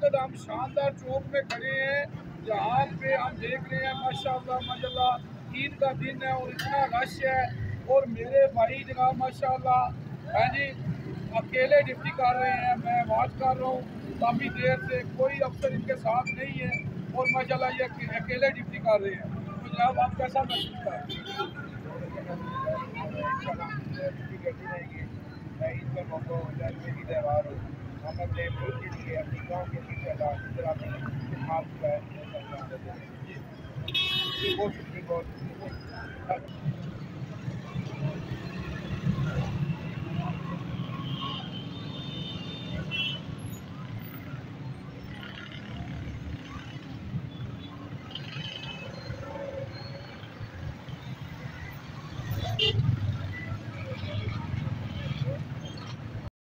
वक्त हम शानदार चौक में खड़े हैं, जहाँ पे हम देख रहे हैं माशाल्लाह माशाल्लाह ईद का दिन है और इतना रश है। और मेरे भाई जनाब माशाल्लाह हैं जी अकेले ड्यूटी कर रहे हैं, मैं वाच कर रहा हूँ काफ़ी देर से, कोई अफसर इनके साथ नहीं है और माशाल्लाह ये अकेले ड्यूटी कर रहे हैं। तो जनाब आप कैसा महसूस करें? इसका मौका हो जाए मेरी त्यौहार हो, हम अपने मुल्क के लिए अपनी गाँव के लिए खास बहुत शुक्रिया बहुत।